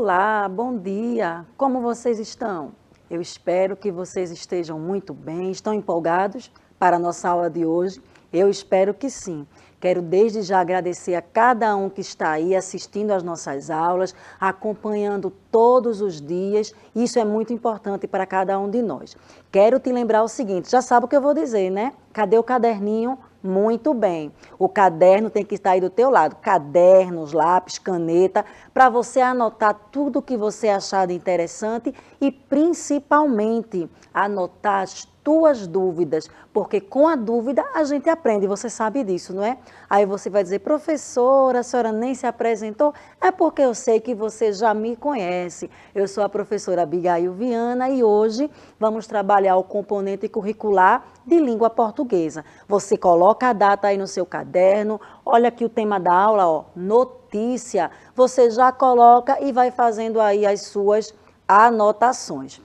Olá, bom dia! Como vocês estão? Eu espero que vocês estejam muito bem. Estão empolgados para a nossa aula de hoje? Eu espero que sim. Quero desde já agradecer a cada um que está aí assistindo às nossas aulas, acompanhando todos os dias. Isso é muito importante para cada um de nós. Quero te lembrar o seguinte, já sabe o que eu vou dizer, né? Cadê o caderninho? Muito bem. O caderno tem que estar aí do teu lado. Cadernos, lápis, caneta, para você anotar tudo o que você achar de interessante e principalmente anotar as tuas dúvidas, porque com a dúvida a gente aprende, você sabe disso, não é? Aí você vai dizer, professora, a senhora nem se apresentou? É porque eu sei que você já me conhece. Eu sou a professora Abigail Viana e hoje vamos trabalhar o componente curricular de língua portuguesa. Você coloca a data aí no seu caderno, olha aqui o tema da aula, ó, notícia. Você já coloca e vai fazendo aí as suas anotações.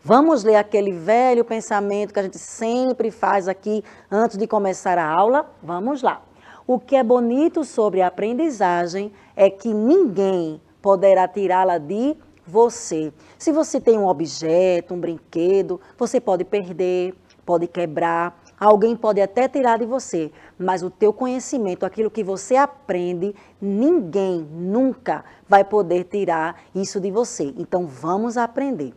Vamos ler aquele velho pensamento que a gente sempre faz aqui antes de começar a aula? Vamos lá. O que é bonito sobre a aprendizagem é que ninguém poderá tirá-la de você. Se você tem um objeto, um brinquedo, você pode perder, pode quebrar, alguém pode até tirar de você, mas o teu conhecimento, aquilo que você aprende, ninguém nunca vai poder tirar isso de você. Então vamos aprender.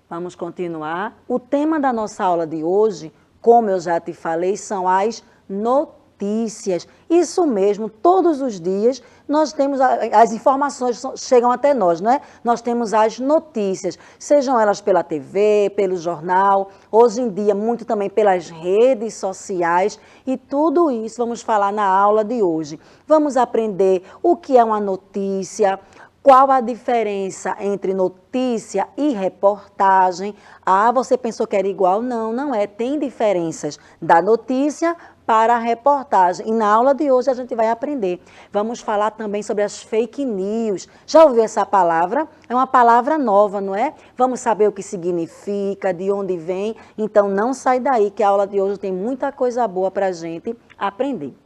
Vamos continuar. O tema da nossa aula de hoje, como eu já te falei, são as notícias. Isso mesmo, todos os dias nós temos, as informações chegam até nós, não é? Nós temos as notícias, sejam elas pela TV, pelo jornal, hoje em dia muito também pelas redes sociais e tudo isso vamos falar na aula de hoje. Vamos aprender o que é uma notícia, qual a diferença entre notícia e reportagem? Ah, você pensou que era igual? Não, não é. Tem diferenças da notícia para a reportagem. E na aula de hoje a gente vai aprender. Vamos falar também sobre as fake news. Já ouviu essa palavra? É uma palavra nova, não é? Vamos saber o que significa, de onde vem. Então não sai daí que a aula de hoje tem muita coisa boa para a gente aprender.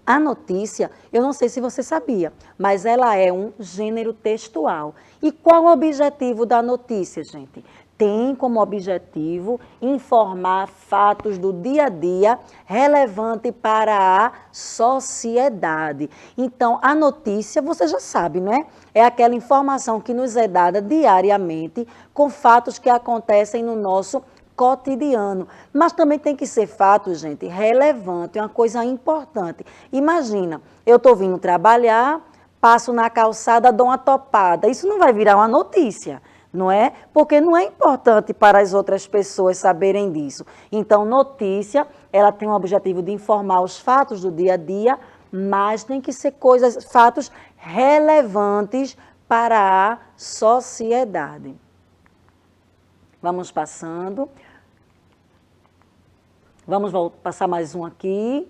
A notícia, eu não sei se você sabia, mas ela é um gênero textual. E qual o objetivo da notícia, gente? Tem como objetivo informar fatos do dia a dia relevante para a sociedade. Então, a notícia, você já sabe, não é? É aquela informação que nos é dada diariamente com fatos que acontecem no nosso cotidiano, mas também tem que ser fato, gente, relevante, uma coisa importante. Imagina, eu estou vindo trabalhar, passo na calçada, dou uma topada, isso não vai virar uma notícia, não é? Porque não é importante para as outras pessoas saberem disso. Então, notícia, ela tem o objetivo de informar os fatos do dia a dia, mas tem que ser fatos relevantes para a sociedade. Vamos passando. Vamos passar mais um aqui.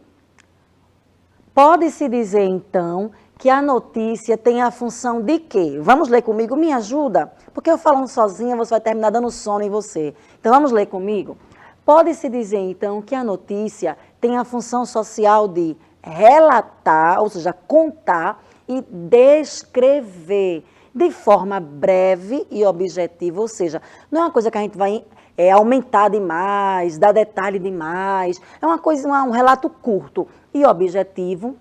Pode-se dizer, então, que a notícia tem a função de quê? Vamos ler comigo? Me ajuda? Porque eu falando sozinha, você vai terminar dando sono em você. Então, vamos ler comigo? Pode-se dizer, então, que a notícia tem a função social de relatar, ou seja, contar e descrever de forma breve e objetiva, ou seja, não é uma coisa que a gente vai aumentar demais, dar detalhe demais, é uma coisa, um relato curto e objetivo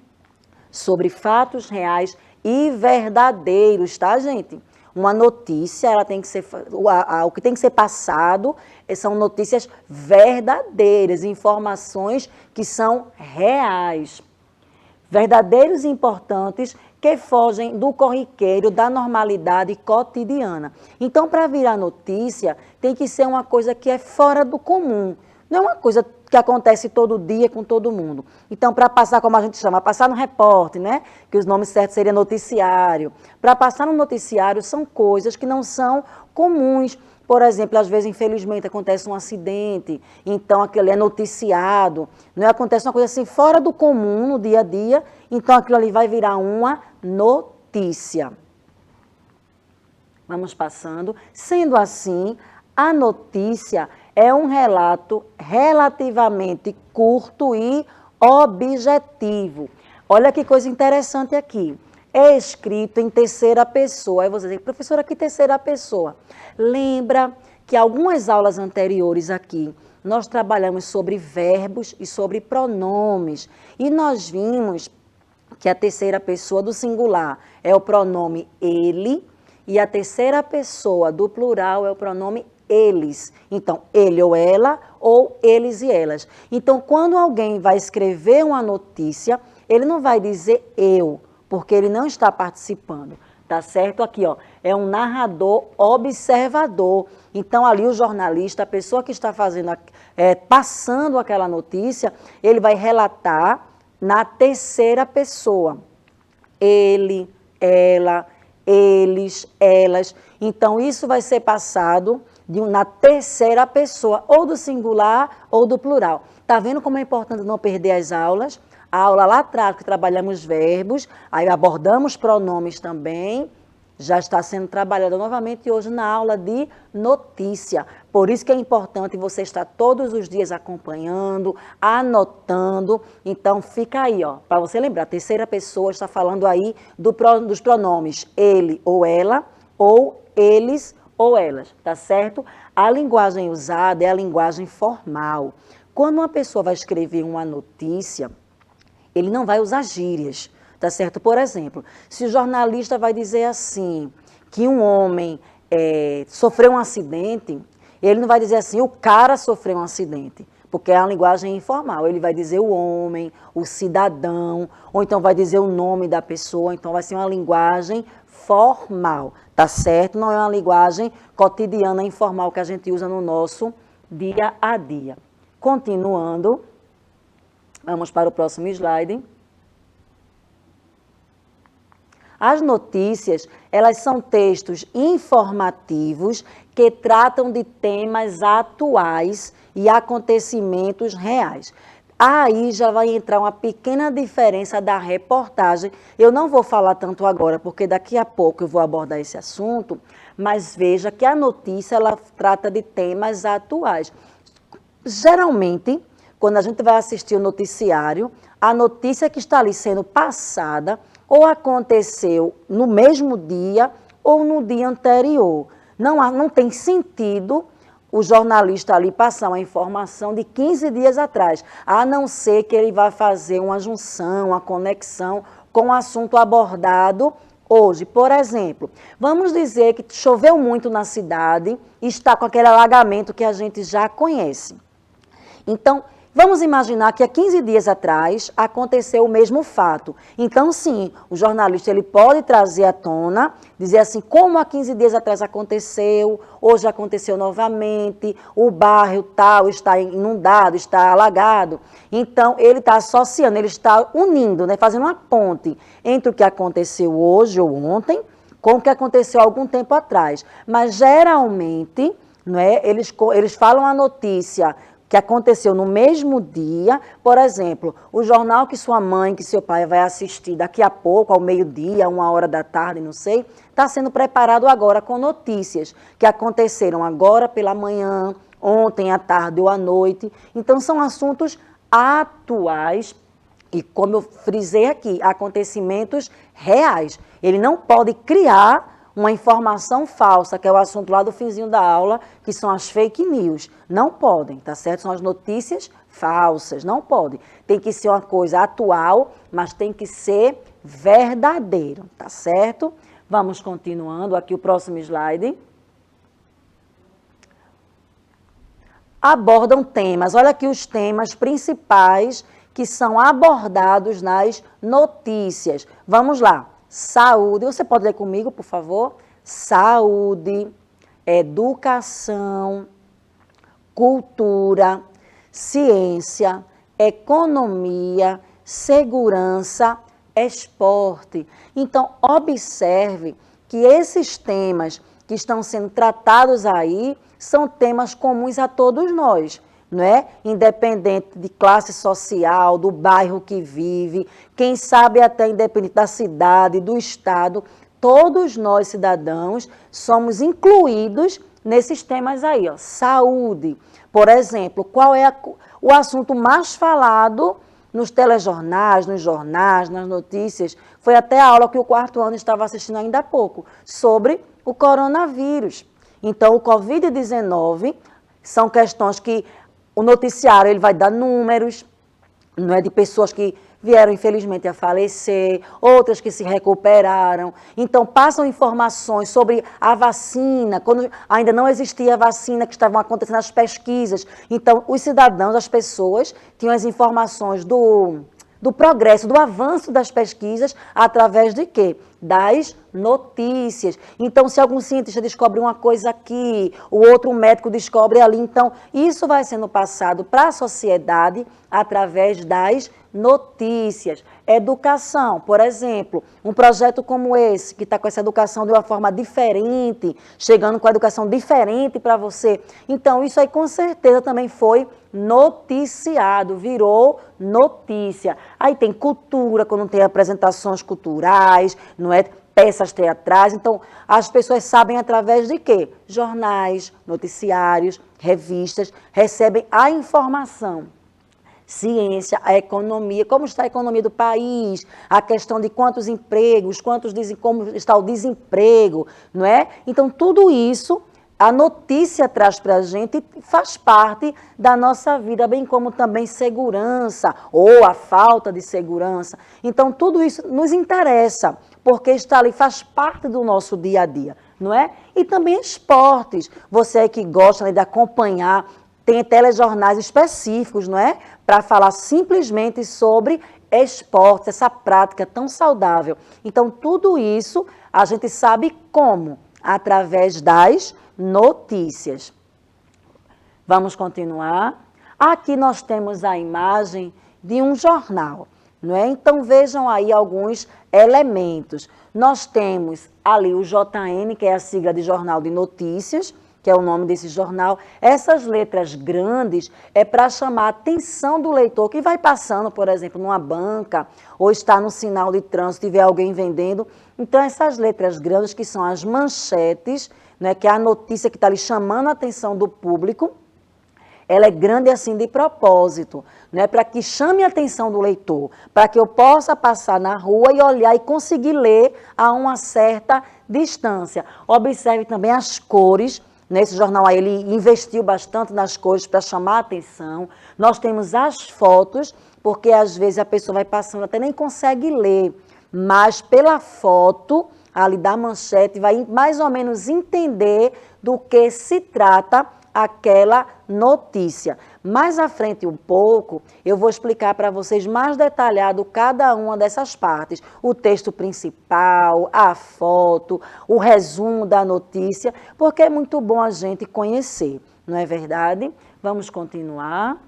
sobre fatos reais e verdadeiros, tá, gente? Uma notícia, ela tem que ser, o que tem que ser passado são notícias verdadeiras, informações que são reais, verdadeiros e importantes, que fogem do corriqueiro, da normalidade cotidiana. Então, para virar notícia, tem que ser uma coisa que é fora do comum. Não é uma coisa que acontece todo dia com todo mundo. Então, para passar, como a gente chama, passar no repórter, né? Que os nomes certos seriam noticiário. Para passar no noticiário são coisas que não são comuns. Por exemplo, às vezes, infelizmente, acontece um acidente, então aquilo é noticiado, não é? Acontece uma coisa assim fora do comum no dia a dia, então aquilo ali vai virar uma notícia. Vamos passando. Sendo assim, a notícia é um relato relativamente curto e objetivo. Olha que coisa interessante aqui. é escrito em terceira pessoa. Aí você diz, professora, que terceira pessoa? Lembra que algumas aulas anteriores aqui, nós trabalhamos sobre verbos e sobre pronomes. E nós vimos que a terceira pessoa do singular é o pronome ele e a terceira pessoa do plural é o pronome eles. Então, ele ou ela, ou eles e elas. Então, quando alguém vai escrever uma notícia, ele não vai dizer eu, porque ele não está participando. Tá certo? Aqui, ó, é um narrador observador. Então, ali o jornalista, a pessoa que está fazendo, passando aquela notícia, ele vai relatar na terceira pessoa. Ele, ela, eles, elas. Então, isso vai ser passado na terceira pessoa, ou do singular ou do plural. Tá vendo como é importante não perder as aulas? A aula lá atrás, que trabalhamos verbos, aí abordamos pronomes também, já está sendo trabalhada novamente hoje na aula de notícia. Por isso que é importante você estar todos os dias acompanhando, anotando. Então, fica aí, ó, para você lembrar. A terceira pessoa está falando aí dos pronomes ele ou ela, ou eles ou elas, tá certo? A linguagem usada é a linguagem formal. Quando uma pessoa vai escrever uma notícia, ele não vai usar gírias, tá certo? Por exemplo, se o jornalista vai dizer assim, que um homem sofreu um acidente, ele não vai dizer assim, o cara sofreu um acidente, porque é uma linguagem informal. Ele vai dizer o homem, o cidadão, ou então vai dizer o nome da pessoa, então vai ser uma linguagem formal, tá certo? Não é uma linguagem cotidiana, informal, que a gente usa no nosso dia a dia. Continuando, vamos para o próximo slide. As notícias, elas são textos informativos que tratam de temas atuais e acontecimentos reais. Aí já vai entrar uma pequena diferença da reportagem. Eu não vou falar tanto agora, porque daqui a pouco eu vou abordar esse assunto, mas veja que a notícia, ela trata de temas atuais. Geralmente, quando a gente vai assistir o noticiário, a notícia que está ali sendo passada ou aconteceu no mesmo dia ou no dia anterior. Não tem sentido o jornalista ali passar uma informação de 15 dias atrás, a não ser que ele vá fazer uma junção, uma conexão com o assunto abordado hoje. Por exemplo, vamos dizer que choveu muito na cidade e está com aquele alagamento que a gente já conhece. Então, vamos imaginar que há 15 dias atrás aconteceu o mesmo fato. Então, sim, o jornalista ele pode trazer à tona, dizer assim, como há 15 dias atrás aconteceu, hoje aconteceu novamente, o bairro tal está inundado, está alagado. Então, ele está associando, ele está unindo, né, fazendo uma ponte entre o que aconteceu hoje ou ontem com o que aconteceu há algum tempo atrás. Mas, geralmente, não é, eles falam a notícia que aconteceu no mesmo dia. Por exemplo, o jornal que sua mãe, que seu pai vai assistir daqui a pouco, ao meio-dia, 1h da tarde, não sei, está sendo preparado agora com notícias que aconteceram agora pela manhã, ontem à tarde ou à noite. Então, são assuntos atuais e, como eu frisei aqui, acontecimentos reais. Ele não pode criar uma informação falsa, que é o assunto lá do finzinho da aula, que são as fake news. Não podem, tá certo? São as notícias falsas, não podem. Tem que ser uma coisa atual, mas tem que ser verdadeiro, tá certo? Vamos continuando, aqui o próximo slide. Abordam temas, olha aqui os temas principais que são abordados nas notícias. Vamos lá. Saúde, você pode ler comigo, por favor? Saúde, educação, cultura, ciência, economia, segurança, esporte. Então, observe que esses temas que estão sendo tratados aí são temas comuns a todos nós, não é? Independente de classe social, do bairro que vive, quem sabe até independente da cidade, do estado, todos nós cidadãos somos incluídos nesses temas aí, ó. Saúde, por exemplo, qual é o assunto mais falado nos telejornais, nos jornais, nas notícias? Foi até a aula que o 4º ano estava assistindo ainda há pouco, sobre o coronavírus. Então, o Covid-19 são questões que o noticiário ele vai dar números, não é, de pessoas que vieram, infelizmente, a falecer, outras que se recuperaram. Então, passam informações sobre a vacina, quando ainda não existia a vacina, que estavam acontecendo as pesquisas. Então, os cidadãos, as pessoas, tinham as informações do progresso, do avanço das pesquisas, através de quê? Das notícias. Então, se algum cientista descobre uma coisa aqui, o outro médico descobre ali, então, isso vai sendo passado para a sociedade através das notícias. Educação, por exemplo, um projeto como esse, que está com essa educação de uma forma diferente, chegando com a educação diferente para você. Então, isso aí com certeza também foi noticiado, virou notícia. Aí tem cultura, quando tem apresentações culturais, não é? Peças teatrais. Então, as pessoas sabem através de quê? Jornais, noticiários, revistas, recebem a informação. Ciência, a economia, como está a economia do país, a questão de quantos empregos, como está o desemprego, não é? Então, tudo isso, a notícia traz para a gente e faz parte da nossa vida, bem como também segurança, ou a falta de segurança. Então, tudo isso nos interessa, porque está ali, faz parte do nosso dia a dia, não é? E também esportes, você que gosta de acompanhar, tem telejornais específicos, não é? Para falar simplesmente sobre esportes, essa prática tão saudável. Então, tudo isso a gente sabe como? Através das notícias. Vamos continuar. Aqui nós temos a imagem de um jornal, não é? Então, vejam aí alguns elementos. Nós temos ali o JN, que é a sigla de Jornal de Notícias, que é o nome desse jornal. Essas letras grandes é para chamar a atenção do leitor que vai passando, por exemplo, numa banca ou está no sinal de trânsito e vê alguém vendendo. Então, essas letras grandes, que são as manchetes, né, que é a notícia que está ali chamando a atenção do público, ela é grande assim de propósito, né, para que chame a atenção do leitor, para que eu possa passar na rua e olhar e conseguir ler a uma certa distância. Observe também as cores. Nesse jornal aí, ele investiu bastante nas cores para chamar a atenção. Nós temos as fotos, porque às vezes a pessoa vai passando, até nem consegue ler, mas pela foto ali da manchete vai mais ou menos entender do que se trata aquela notícia. Mais à frente um pouco, eu vou explicar para vocês mais detalhado cada uma dessas partes. O texto principal, a foto, o resumo da notícia, porque é muito bom a gente conhecer, não é verdade? Vamos continuar.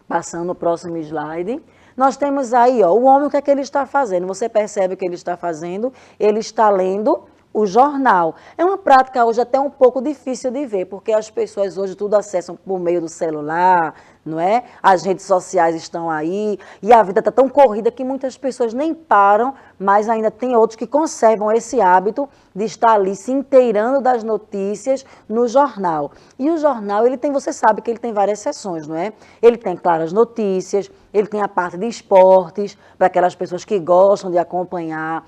Passando o próximo slide. Nós temos aí, ó, o homem, o que é que ele está fazendo? Você percebe o que ele está fazendo? Ele está lendo o jornal. É uma prática hoje até um pouco difícil de ver, porque as pessoas hoje tudo acessam por meio do celular, não é? As redes sociais estão aí, e a vida está tão corrida que muitas pessoas nem param, mas ainda tem outros que conservam esse hábito de estar ali se inteirando das notícias no jornal. E o jornal, ele tem, você sabe que ele tem várias seções, não é? Ele tem, claro, as notícias, ele tem a parte de esportes, para aquelas pessoas que gostam de acompanhar.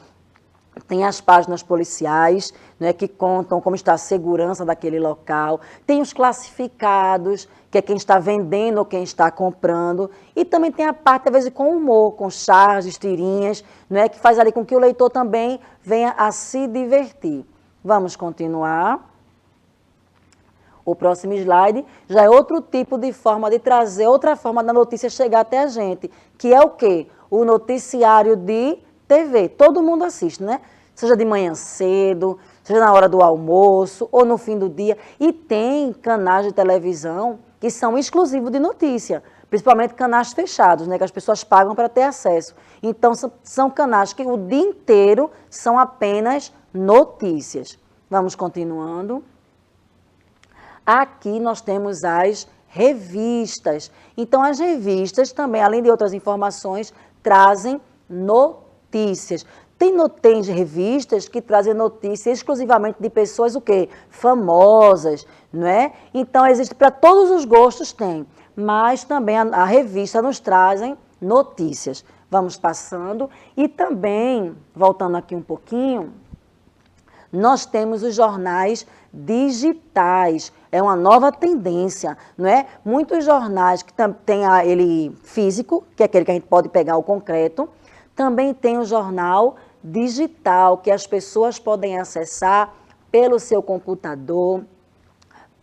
Tem as páginas policiais, né, que contam como está a segurança daquele local. Tem os classificados, que é quem está vendendo ou quem está comprando. E também tem a parte, às vezes, com humor, com charges, tirinhas, né, que faz ali com que o leitor também venha a se divertir. Vamos continuar. O próximo slide já é outro tipo de forma de trazer, outra forma da notícia chegar até a gente, que é o quê? O noticiário de TV, todo mundo assiste, né? Seja de manhã cedo, seja na hora do almoço ou no fim do dia. E tem canais de televisão que são exclusivos de notícia, principalmente canais fechados, né? Que as pessoas pagam para ter acesso. Então, são canais que o dia inteiro são apenas notícias. Vamos continuando. Aqui nós temos as revistas. Então, as revistas também, além de outras informações, trazem notícias. Tem revistas que trazem notícias exclusivamente de pessoas, o quê? Famosas, não é? Então, existe para todos os gostos, tem. Mas também a revista nos trazem notícias. Vamos passando. E também, voltando aqui um pouquinho, nós temos os jornais digitais. É uma nova tendência, não é? Muitos jornais que têm ele físico, que é aquele que a gente pode pegar o concreto, também tem o jornal digital, que as pessoas podem acessar pelo seu computador,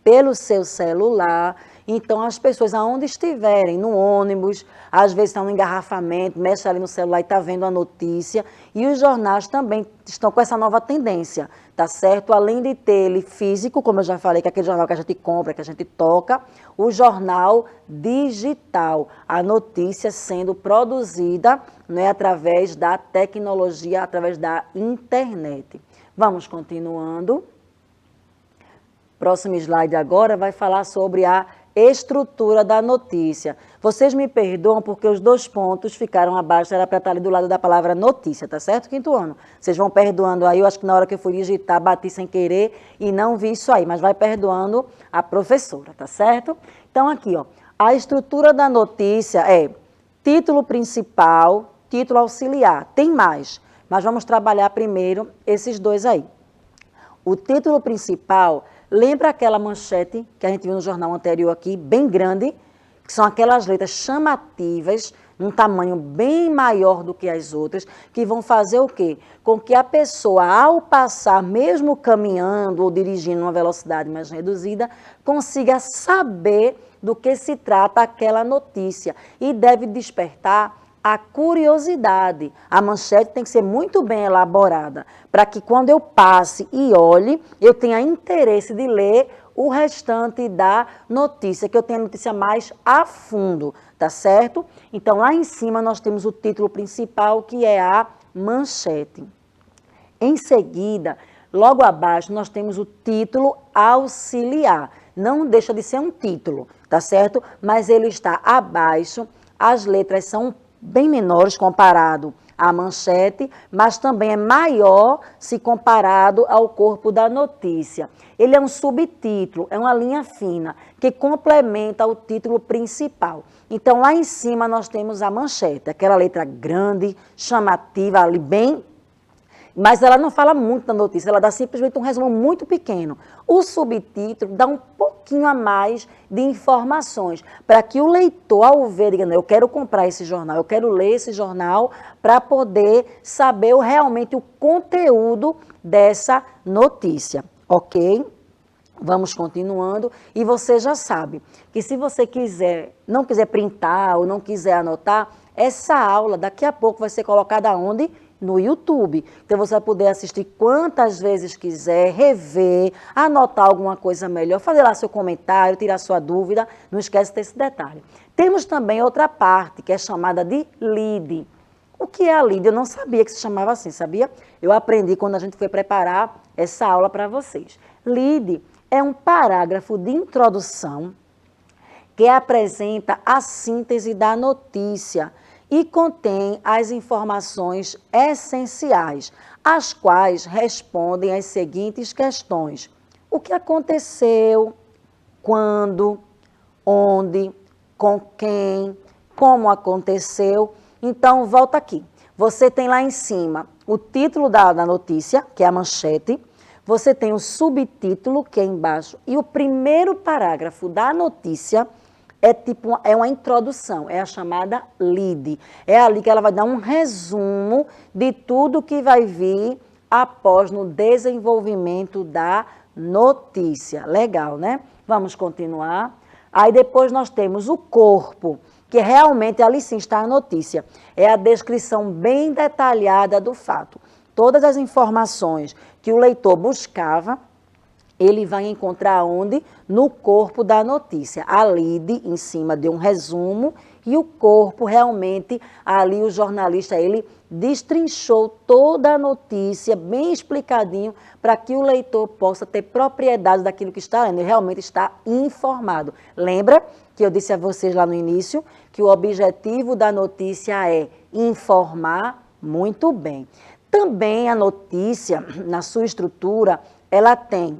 pelo seu celular. Então, as pessoas, aonde estiverem, no ônibus, às vezes estão no engarrafamento, mexe ali no celular e está vendo a notícia. E os jornais também estão com essa nova tendência, tá certo? Além de ter ele físico, como eu já falei, que é aquele jornal que a gente compra, que a gente toca, o jornal digital, a notícia sendo produzida, né, através da tecnologia, através da internet. Vamos continuando. Próximo slide agora vai falar sobre a estrutura da notícia. Vocês me perdoam porque os 2 pontos ficaram abaixo, era para estar ali do lado da palavra notícia, tá certo? Quinto ano. Vocês vão perdoando aí, eu acho que na hora que eu fui digitar, bati sem querer e não vi isso aí, mas vai perdoando a professora, tá certo? Então aqui, ó, a estrutura da notícia é título principal, título auxiliar. Tem mais, mas vamos trabalhar primeiro esses 2 aí. O título principal, lembra aquela manchete que a gente viu no jornal anterior aqui, bem grande, que são aquelas letras chamativas, num tamanho bem maior do que as outras, que vão fazer o quê? Com que a pessoa, ao passar, mesmo caminhando ou dirigindo uma velocidade mais reduzida, consiga saber do que se trata aquela notícia e deve despertar a curiosidade. A manchete tem que ser muito bem elaborada, para que quando eu passe e olhe, eu tenha interesse de ler o restante da notícia, que eu tenha a notícia mais a fundo, tá certo? Então, lá em cima nós temos o título principal, que é a manchete. Em seguida, logo abaixo, nós temos o título auxiliar. Não deixa de ser um título, tá certo? Mas ele está abaixo, as letras são bem menores comparado à manchete, mas também é maior se comparado ao corpo da notícia. Ele é um subtítulo, é uma linha fina, que complementa o título principal. Então, lá em cima nós temos a manchete, aquela letra grande, chamativa, ali bem... Mas ela não fala muito da notícia, ela dá simplesmente um resumo muito pequeno. O subtítulo dá um pouquinho a mais de informações, para que o leitor, ao ver, diga, eu quero comprar esse jornal, eu quero ler esse jornal, para poder saber realmente o conteúdo dessa notícia, ok? Vamos continuando, e você já sabe que se você não quiser printar ou não quiser anotar, essa aula daqui a pouco vai ser colocada onde? No YouTube. Então você vai poder assistir quantas vezes quiser, rever, anotar alguma coisa melhor, fazer lá seu comentário, tirar sua dúvida, não esquece desse detalhe. Temos também outra parte que é chamada de lead. O que é a lead? Eu não sabia que se chamava assim, sabia? Eu aprendi quando a gente foi preparar essa aula para vocês. Lead é um parágrafo de introdução que apresenta a síntese da notícia e contém as informações essenciais, as quais respondem às seguintes questões: o que aconteceu, quando, onde, com quem, como aconteceu. Então, volta aqui. Você tem lá em cima o título da notícia, que é a manchete, você tem o subtítulo, que é embaixo, e o primeiro parágrafo da notícia é uma introdução, é a chamada lead. É ali que ela vai dar um resumo de tudo que vai vir após no desenvolvimento da notícia. Legal, né? Vamos continuar. Aí depois nós temos o corpo, que realmente ali sim está a notícia. É a descrição bem detalhada do fato. Todas as informações que o leitor buscava, ele vai encontrar onde? No corpo da notícia. A lead, em cima de um resumo, e o corpo, realmente, ali o jornalista, ele destrinchou toda a notícia, bem explicadinho, para que o leitor possa ter propriedade daquilo que está lendo, ele realmente está informado. Lembra que eu disse a vocês lá no início, que o objetivo da notícia é informar? Muito bem. Também a notícia, na sua estrutura, ela tem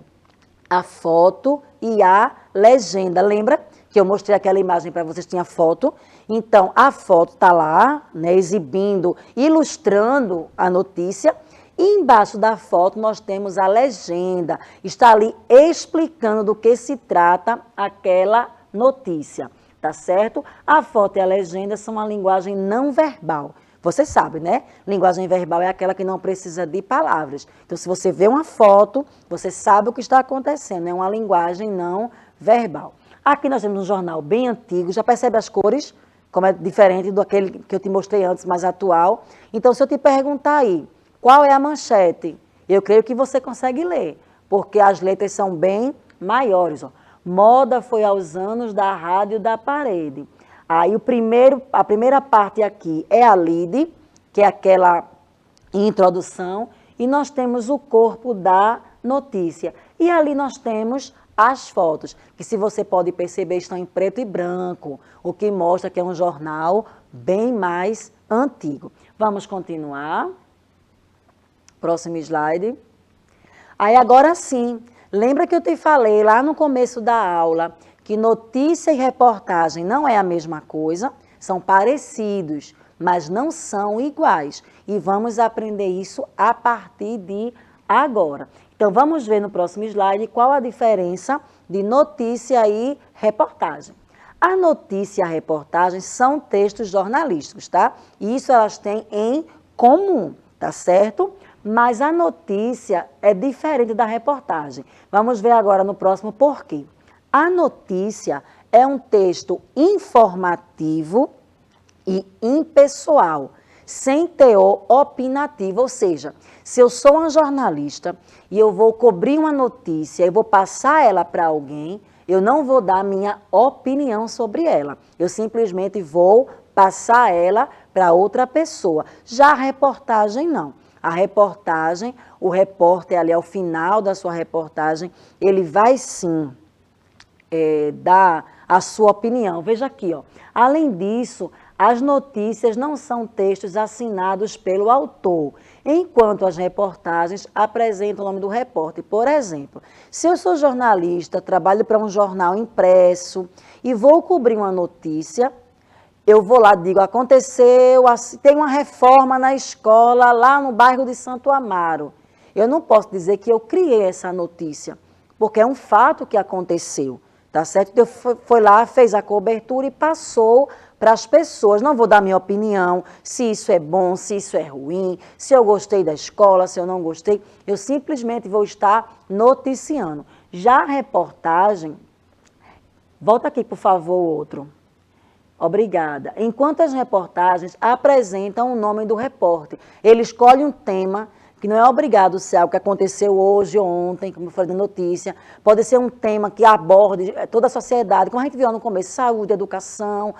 a foto e a legenda. Lembra que eu mostrei aquela imagem para vocês, tinha foto. Então, a foto está lá, né, exibindo, ilustrando a notícia. E embaixo da foto nós temos a legenda, está ali explicando do que se trata aquela notícia, tá certo? A foto e a legenda são uma linguagem não verbal. Você sabe, né? Linguagem verbal é aquela que não precisa de palavras. Então, se você vê uma foto, você sabe o que está acontecendo. É uma linguagem não verbal. Aqui nós temos um jornal bem antigo. Já percebe as cores? Como é diferente do aquele que eu te mostrei antes, mais atual. Então, se eu te perguntar aí, qual é a manchete? Eu creio que você consegue ler, porque as letras são bem maiores. Ó. Moda foi aos anos da rádio da parede. Aí a primeira parte aqui é a lead, que é aquela introdução, e nós temos o corpo da notícia. E ali nós temos as fotos, que se você pode perceber estão em preto e branco, o que mostra que é um jornal bem mais antigo. Vamos continuar. Próximo slide. Aí agora sim, lembra que eu te falei lá no começo da aula que notícia e reportagem não é a mesma coisa, são parecidos, mas não são iguais. E vamos aprender isso a partir de agora. Então, vamos ver no próximo slide qual a diferença de notícia e reportagem. A notícia e a reportagem são textos jornalísticos, tá? E isso elas têm em comum, tá certo? Mas a notícia é diferente da reportagem. Vamos ver agora no próximo porquê. A notícia é um texto informativo e impessoal, sem teor opinativo, ou seja, se eu sou uma jornalista e eu vou cobrir uma notícia, eu vou passar ela para alguém, eu não vou dar minha opinião sobre ela, eu simplesmente vou passar ela para outra pessoa. Já a reportagem não. A reportagem, o repórter ali ao final da sua reportagem, ele vai sim dar a sua opinião. Veja aqui, ó. Além disso, as notícias não são textos assinados pelo autor, enquanto as reportagens apresentam o nome do repórter. Por exemplo, se eu sou jornalista, trabalho para um jornal impresso e vou cobrir uma notícia, eu vou lá, digo, aconteceu, tem uma reforma na escola lá no bairro de Santo Amaro. Eu não posso dizer que eu criei essa notícia, porque é um fato que aconteceu, tá certo? Eu foi lá, fez a cobertura e passou para as pessoas. Não vou dar minha opinião, se isso é bom, se isso é ruim, se eu gostei da escola, se eu não gostei. Eu simplesmente vou estar noticiando. Já a reportagem, volta aqui, por favor, outro. Obrigada. Enquanto as reportagens apresentam o nome do repórter, ele escolhe um tema que não é obrigado ser algo que aconteceu hoje ou ontem, como eu falei na notícia, pode ser um tema que aborde toda a sociedade, como a gente viu no começo, saúde, educação.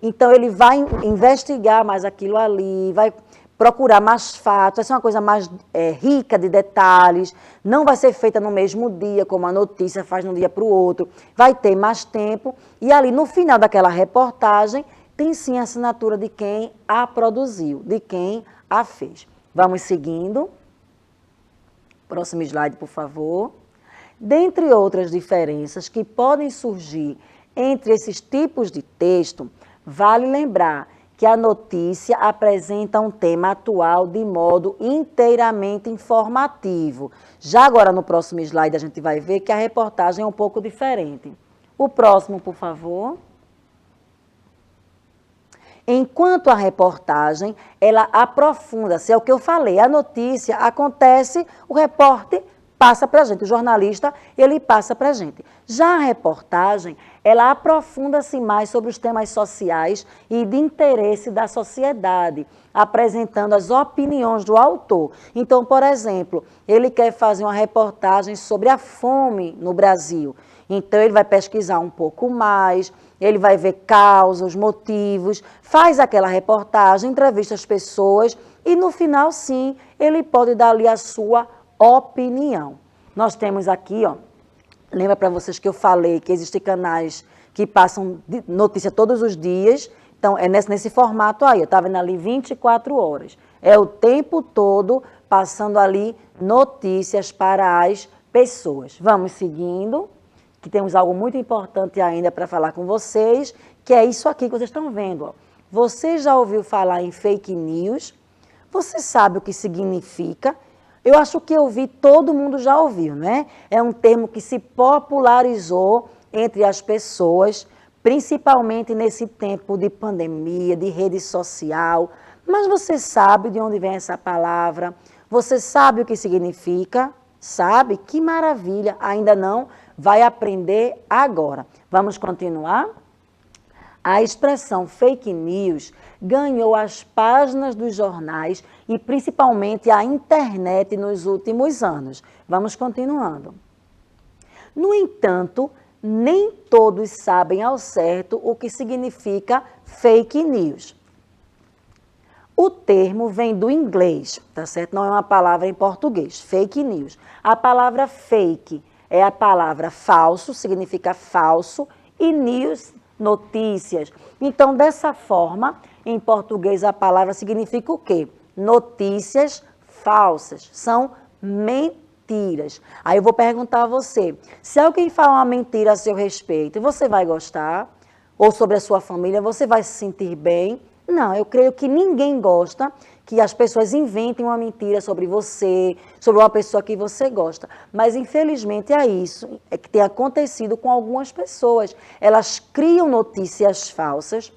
Então, ele vai investigar mais aquilo ali, vai procurar mais fatos, vai ser uma coisa mais rica de detalhes, não vai ser feita no mesmo dia, como a notícia faz de um dia para o outro, vai ter mais tempo, e ali no final daquela reportagem, tem sim a assinatura de quem a produziu, de quem a fez. Vamos seguindo. Próximo slide, por favor. Dentre outras diferenças que podem surgir entre esses tipos de texto, vale lembrar que a notícia apresenta um tema atual de modo inteiramente informativo. Já agora, no próximo slide, a gente vai ver que a reportagem é um pouco diferente. O próximo, por favor. Enquanto a reportagem, ela aprofunda-se, é o que eu falei, a notícia acontece, o repórter passa para a gente, o jornalista, ele passa para a gente. Já a reportagem, ela aprofunda-se mais sobre os temas sociais e de interesse da sociedade, apresentando as opiniões do autor. Então, por exemplo, ele quer fazer uma reportagem sobre a fome no Brasil. Então, ele vai pesquisar um pouco mais, ele vai ver causas, motivos, faz aquela reportagem, entrevista as pessoas e, no final, sim, ele pode dar ali a sua opinião. Nós temos aqui, ó, lembra para vocês que eu falei que existem canais que passam notícia todos os dias, então é nesse formato aí, eu estava vendo ali 24 horas. É o tempo todo passando ali notícias para as pessoas. Vamos seguindo. que temos algo muito importante ainda para falar com vocês, que é isso aqui que vocês estão vendo. Ó. Você já ouviu falar em fake news? Você sabe o que significa? Eu acho que todo mundo já ouviu, né? É um termo que se popularizou entre as pessoas, principalmente nesse tempo de pandemia, de rede social. Mas você sabe de onde vem essa palavra? Você sabe o que significa? Sabe? Que maravilha! Ainda não? Vai aprender agora. Vamos continuar? A expressão fake news ganhou as páginas dos jornais e principalmente a internet nos últimos anos. Vamos continuando. No entanto, nem todos sabem ao certo o que significa fake news. O termo vem do inglês, tá certo? Não é uma palavra em português, fake news. A palavra fake é a palavra falso, significa falso, e news, notícias. Então, dessa forma, em português a palavra significa o quê? Notícias falsas, são mentiras. Aí eu vou perguntar a você, se alguém fala uma mentira a seu respeito, você vai gostar? Ou sobre a sua família, você vai se sentir bem? Não, eu creio que ninguém gosta que as pessoas inventem uma mentira sobre você, sobre uma pessoa que você gosta. Mas, infelizmente, é isso que tem acontecido com algumas pessoas. Elas criam notícias falsas,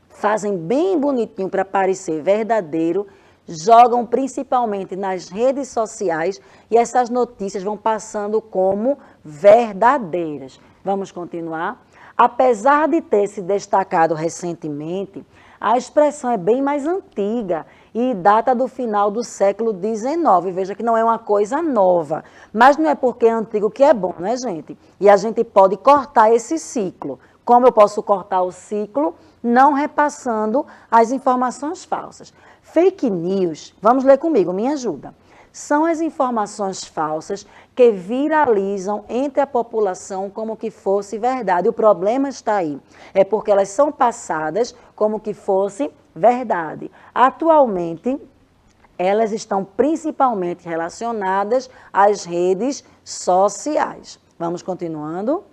fazem bem bonitinho para parecer verdadeiro, jogam principalmente nas redes sociais e essas notícias vão passando como verdadeiras. Vamos continuar? Apesar de ter se destacado recentemente, a expressão é bem mais antiga e data do final do século XIX. Veja que não é uma coisa nova, mas não é porque é antigo que é bom, né, gente? E a gente pode cortar esse ciclo. Como eu posso cortar o ciclo? Não repassando as informações falsas. Fake news, vamos ler comigo, me ajuda. São as informações falsas que viralizam entre a população como que fosse verdade. O problema está aí, é porque elas são passadas como que fosse verdade. Atualmente, elas estão principalmente relacionadas às redes sociais. Vamos continuando?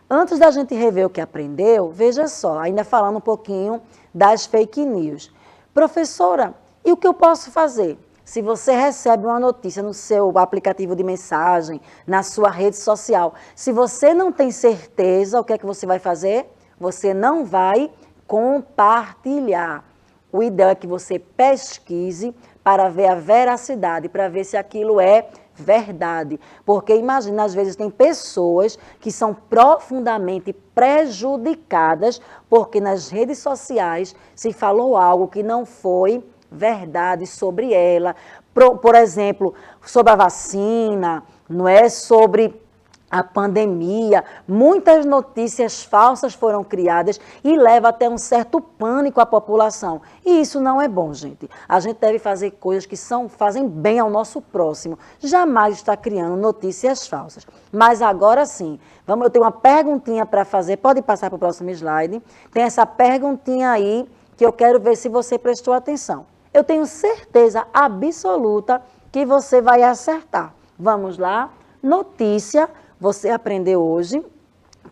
Antes da gente rever o que aprendeu, veja só, ainda falando um pouquinho das fake news. Professora, e o que eu posso fazer? Se você recebe uma notícia no seu aplicativo de mensagem, na sua rede social, se você não tem certeza, o que é que você vai fazer? Você não vai compartilhar. O ideal é que você pesquise para ver a veracidade, para ver se aquilo é verdade. Porque imagina, às vezes tem pessoas que são profundamente prejudicadas porque nas redes sociais se falou algo que não foi verdade sobre ela. Por exemplo, sobre a vacina, não é? Sobre a pandemia, muitas notícias falsas foram criadas e leva até um certo pânico à população. E isso não é bom, gente. A gente deve fazer coisas que fazem bem ao nosso próximo. Jamais estar criando notícias falsas. Mas agora sim, eu tenho uma perguntinha para fazer. Pode passar para o próximo slide. Tem essa perguntinha aí que eu quero ver se você prestou atenção. Eu tenho certeza absoluta que você vai acertar. Vamos lá? Notícia. Você aprendeu hoje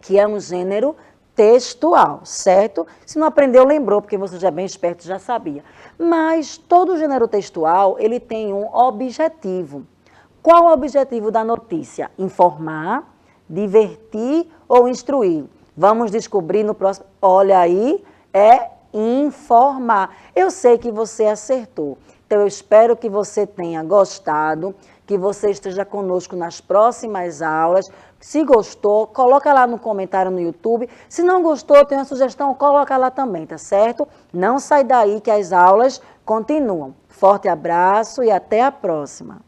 que é um gênero textual, certo? Se não aprendeu, lembrou, porque você já é bem esperto, já sabia. Mas todo gênero textual, ele tem um objetivo. Qual o objetivo da notícia? Informar, divertir ou instruir? Vamos descobrir no próximo. Olha aí, é informar. Eu sei que você acertou. Então, eu espero que você tenha gostado, que você esteja conosco nas próximas aulas. Se gostou, coloca lá no comentário no YouTube. Se não gostou, tem uma sugestão, coloca lá também, tá certo? Não sai daí que as aulas continuam. Forte abraço e até a próxima.